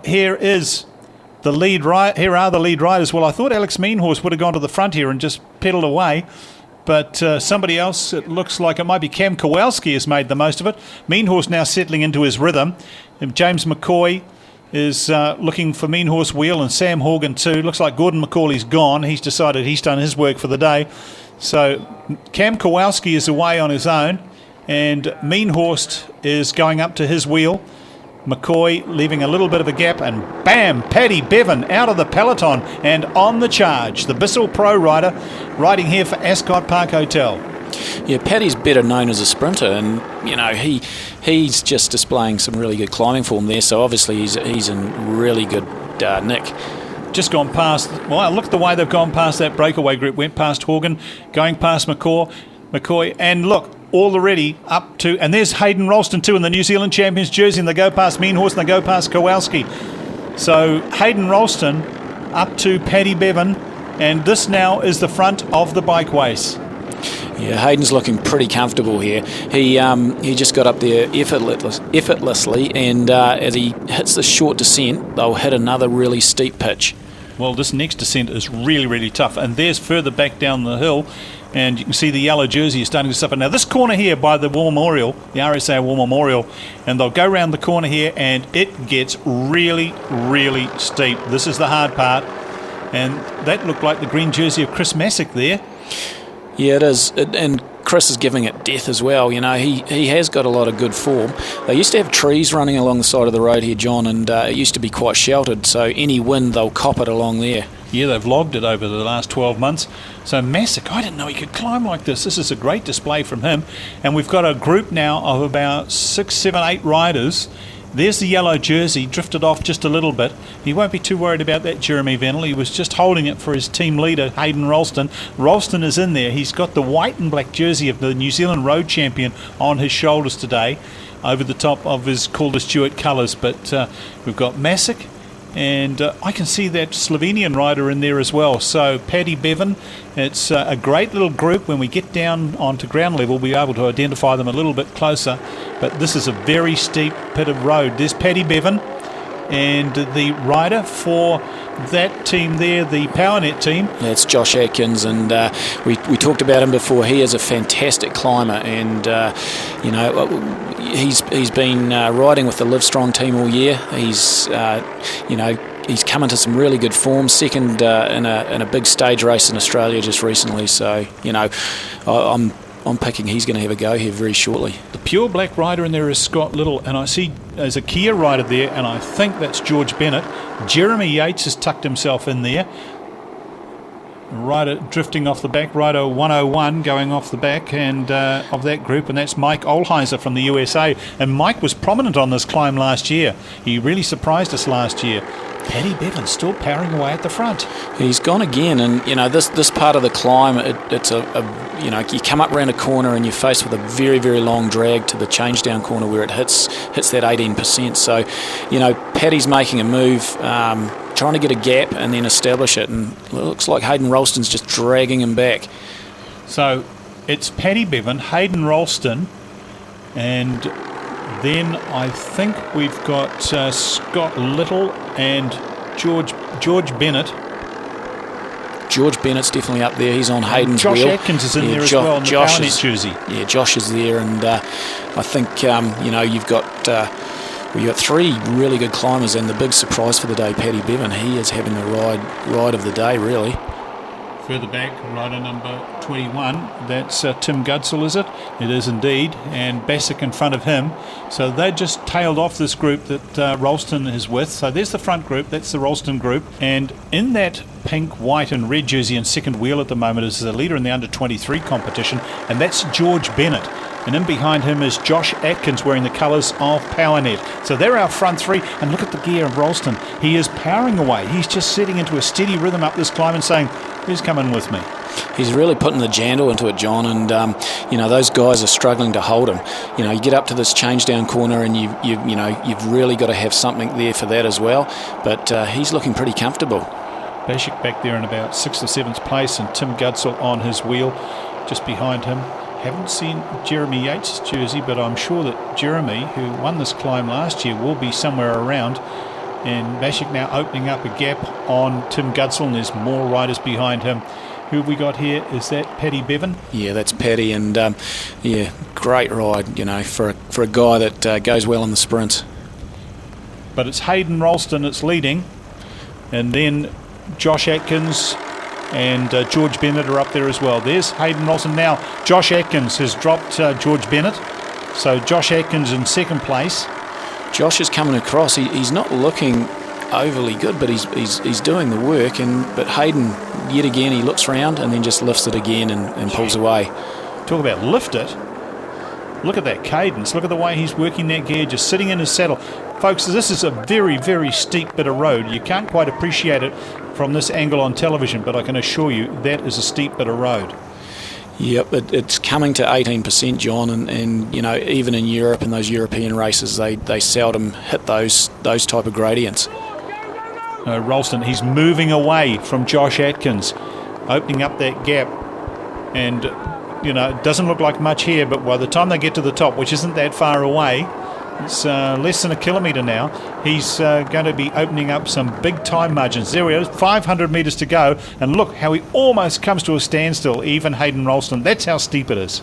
here is the lead here are the lead riders. Well, I thought Alex Meanhorse would have gone to the front here and just pedalled away. But somebody else, it looks like it might be Cam Kowalski, has made the most of it. Meanhorse now settling into his rhythm. And James McCoy is looking for Meanhorse wheel, and Sam Horgan too. Looks like Gordon McCauley's gone. He's decided he's done his work for the day. So Cam Kowalski is away on his own, and Meanhorse is going up to his wheel. McCoy leaving a little bit of a gap, and bam, Paddy Bevan out of the peloton and on the charge. The Bissell Pro rider riding here for Ascot Park Hotel. Yeah, Paddy's better known as a sprinter, and he's just displaying some really good climbing form there. So obviously he's in really good nick. Just gone past. Well, look at the way they've gone past that breakaway group. Went past Horgan, going past McCoy, and look. Already up to, and there's Hayden Ralston too in the New Zealand Champions jersey, and they go past Meanhorse and they go past Kowalski. So Hayden Ralston up to Paddy Bevan, and this now is the front of the bikeways. Yeah, Hayden's looking pretty comfortable here. He just got up there effortlessly, and as he hits the short descent, they'll hit another really steep pitch. Well, this next descent is really, really tough, and there's further back down the hill. And you can see the yellow jersey is starting to suffer. Now, this corner here by the War Memorial, the RSA War Memorial, and they'll go around the corner here, and it gets really, really steep. This is the hard part. And that looked like the green jersey of Chris Masick there. Yeah, it is. And Chris is giving it death as well. He has got a lot of good form. They used to have trees running along the side of the road here, John, and it used to be quite sheltered, so any wind, they'll cop it along there. Yeah, they've logged it over the last 12 months. So Masick, I didn't know he could climb like this. This is a great display from him. And we've got a group now of about 6, 7, 8 riders. There's the yellow jersey, drifted off just a little bit. He won't be too worried about that, Jeremy Venel. He was just holding it for his team leader, Hayden Ralston. Ralston is in there. He's got the white and black jersey of the New Zealand Road Champion on his shoulders today, over the top of his Calder Stewart colours. But we've got Masick, and I can see that Slovenian rider in there as well. So Paddy Bevan, it's a great little group. When we get down onto ground level, we'll be able to identify them a little bit closer. But this is a very steep bit of road. There's Paddy Bevan, and the rider for that team there, the PowerNet team. That's Josh Atkins, and we talked about him before. He is a fantastic climber, and he's been riding with the Livestrong team all year. He's come into some really good form. Second in a big stage race in Australia just recently. So I'm picking he's going to have a go here very shortly. The pure black rider in there is Scott Little, and I see there's a Kia rider there, and I think that's George Bennett. Jeremy Yates has tucked himself in there. Rider drifting off the back, rider 101 going off the back and of that group, and that's Mike Olheiser from the USA. And Mike was prominent on this climb last year. He really surprised us last year. Paddy Bevan still powering away at the front. He's gone again, and this part of the climb, it's you come up around a corner and you're faced with a very, very long drag to the change down corner where it hits that 18%. So, Paddy's making a move, trying to get a gap and then establish it, and it looks like Hayden Ralston's just dragging him back. So it's Paddy Bevan, Hayden Ralston, and then I think we've got Scott Little and George Bennett. George Bennett's definitely up there. He's on Hayden's Josh wheel. Atkins is in there as well in the PowerNet jersey. Yeah, Josh is there, and I think you've got Well, you've got three really good climbers, and the big surprise for the day, Paddy Bevan. He is having the ride of the day, really. Further back, rider number 21, that's Tim Gudsell, is it? It is indeed, and Bassick in front of him. So they just tailed off this group that Ralston is with. So there's the front group, that's the Ralston group, and in that pink, white and red jersey and second wheel at the moment is the leader in the under-23 competition, and that's George Bennett. And in behind him is Josh Atkins wearing the colours of PowerNet. So they're our front three. And look at the gear of Ralston. He is powering away. He's just setting into a steady rhythm up this climb and saying, who's coming with me? He's really putting the jandle into it, John, and those guys are struggling to hold him. You get up to this change down corner, and you've really got to have something there for that as well. But he's looking pretty comfortable. Bassick back there in about 6th or 7th place, and Tim Gudsell on his wheel just behind him. Haven't seen Jeremy Yates' jersey, but I'm sure that Jeremy, who won this climb last year, will be somewhere around. And Mashik now opening up a gap on Tim Gudsell, and there's more riders behind him. Who have we got here? Is that Paddy Bevan? Yeah, that's Paddy, and great ride, for a guy that goes well in the sprints. But it's Hayden Ralston that's leading, and then Josh Atkins and George Bennett are up there as well. There's Hayden Ralston now. Josh Atkins has dropped George Bennett, so Josh Atkins in second place. Josh is coming across. He's not looking overly good, but he's doing the work. But Hayden, yet again, he looks round and then just lifts it again and pulls away. Talk about lift it. Look at that cadence. Look at the way he's working that gear, just sitting in his saddle. Folks, this is a very, very steep bit of road. You can't quite appreciate it from this angle on television, but I can assure you that is a steep bit of road. Yep, it's coming to 18%, John, and even in Europe, in those European races, they seldom hit those type of gradients. Ralston, he's moving away from Josh Atkins, opening up that gap, and it doesn't look like much here, but by the time they get to the top, which isn't that far away, it's less than a kilometre now, he's going to be opening up some big time margins. There we go, 500 metres to go, and look how he almost comes to a standstill, even Hayden Ralston. That's how steep it is.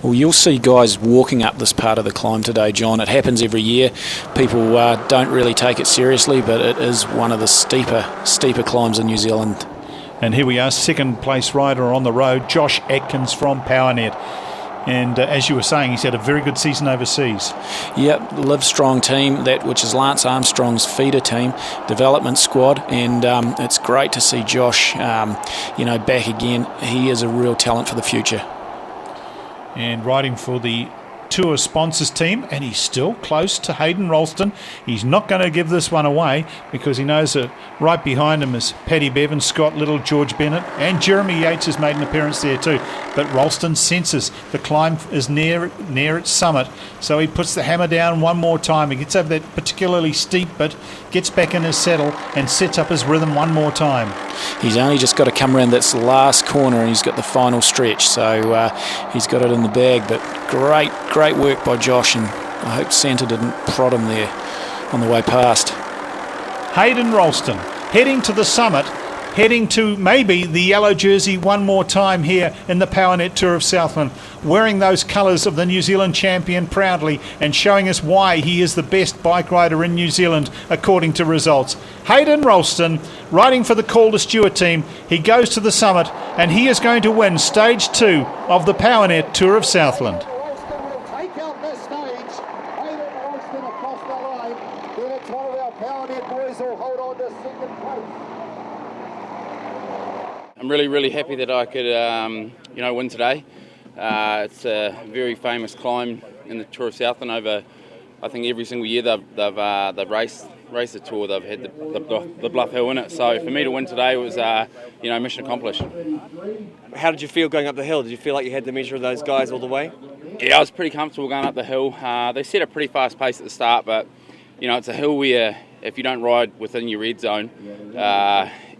Well, you'll see guys walking up this part of the climb today, John. It happens every year. People don't really take it seriously, but it is one of the steeper climbs in New Zealand. And here we are, second place rider on the road, Josh Atkins from PowerNet. And as you were saying, he's had a very good season overseas. Yep, Live Strong team, that which is Lance Armstrong's feeder team, development squad, and it's great to see Josh, back again. He is a real talent for the future. And riding for the Tour sponsors team, and he's still close to Hayden Ralston. He's not going to give this one away because he knows that right behind him is Paddy Bevan, Scott Little, George Bennett, and Jeremy Yates has made an appearance there too. But Ralston senses the climb is near its summit, so he puts the hammer down one more time. He gets over that particularly steep bit, gets back in his saddle and sets up his rhythm one more time. He's only just got to come around that last corner and he's got the final stretch, so he's got it in the bag. But great work by Josh, and I hope Santa didn't prod him there on the way past. Hayden Ralston heading to the summit, heading to maybe the yellow jersey one more time here in the PowerNet Tour of Southland, wearing those colours of the New Zealand champion proudly and showing us why he is the best bike rider in New Zealand according to results. Hayden Ralston riding for the Calder Stewart team. He goes to the summit and he is going to win stage 2 of the PowerNet Tour of Southland. I'm really happy that I could, win today. It's a very famous climb in the Tour of Southland. Over, I think every single year they've raced the tour. They've had the Bluff Hill in it. So for me to win today was, mission accomplished. How did you feel going up the hill? Did you feel like you had to measure those guys all the way? Yeah, I was pretty comfortable going up the hill. They set a pretty fast pace at the start, but it's a hill where if you don't ride within your red zone,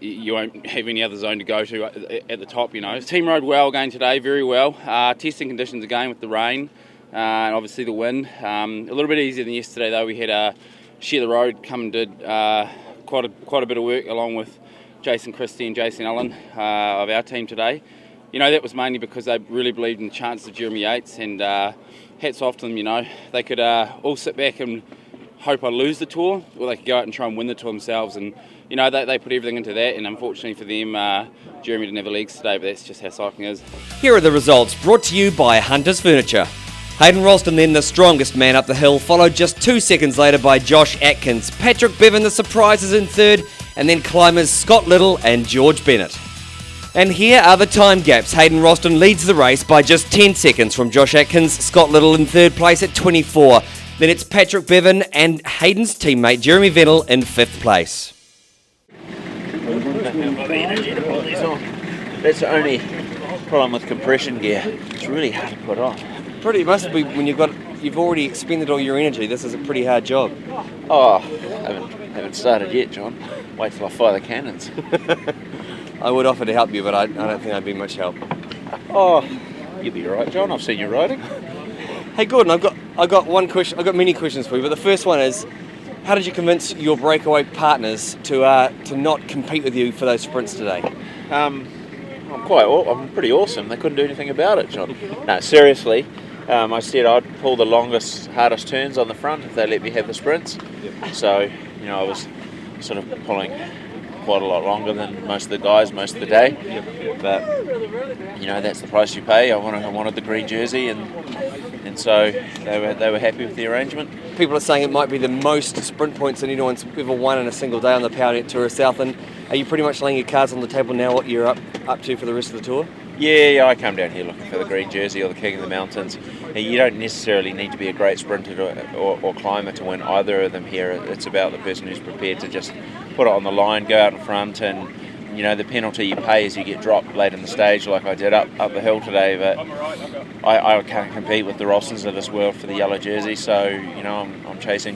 you won't have any other zone to go to at the top. The team rode well again today, very well. Testing conditions again with the rain and obviously the wind. A little bit easier than yesterday though. We had Share the Road come and did quite a bit of work along with Jason Christie and Jason Allen of our team today. That was mainly because they really believed in the chances of Jeremy Yates, and hats off to them. They could all sit back and hope I lose the tour, or they could go out and try and win the tour themselves, and they put everything into that, and unfortunately for them, Jeremy didn't have the legs today, but that's just how cycling is. Here are the results, brought to you by Hunter's Furniture. Hayden Ralston, then the strongest man up the hill, followed just 2 seconds later by Josh Atkins. Patrick Bevan, the surprises, in third, and then climbers Scott Little and George Bennett. And here are the time gaps. Hayden Ralston leads the race by just 10 seconds from Josh Atkins, Scott Little in third place at 24. Then it's Patrick Bevan and Hayden's teammate Jeremy Vettel in 5th place. That's the only problem with compression gear. It's really hard to put on. Pretty must be when you've already expended all your energy. This is a pretty hard job. Oh, haven't started yet, John. Wait till I fire the cannons. I would offer to help you, but I don't think I'd be much help. Oh, you'll be all right, John. I've seen you riding. Hey, Gordon, I've got one question. I've got many questions for you, but the first one is, How did you convince your breakaway partners to not compete with you for those sprints today? I'm pretty awesome. They couldn't do anything about it, John. No, seriously. I said I'd pull the longest, hardest turns on the front if they let me have the sprints. So, I was sort of pulling quite a lot longer than most of the guys most of the day. But, that's the price you pay. I wanted the green jersey, and so they were happy with the arrangement. People are saying it might be the most sprint points that anyone's ever won in a single day on the PowerNet Tour of Southland. Are you pretty much laying your cards on the table now, what you're up to for the rest of the tour? Yeah, I come down here looking for the green jersey or the king of the mountains. You don't necessarily need to be a great sprinter or climber to win either of them here. It's about the person who's prepared to just put it on the line, go out in front, and the penalty you pay is you get dropped late in the stage like I did up the hill today. But I can't compete with the Rossons of this world for the yellow jersey, so I'm chasing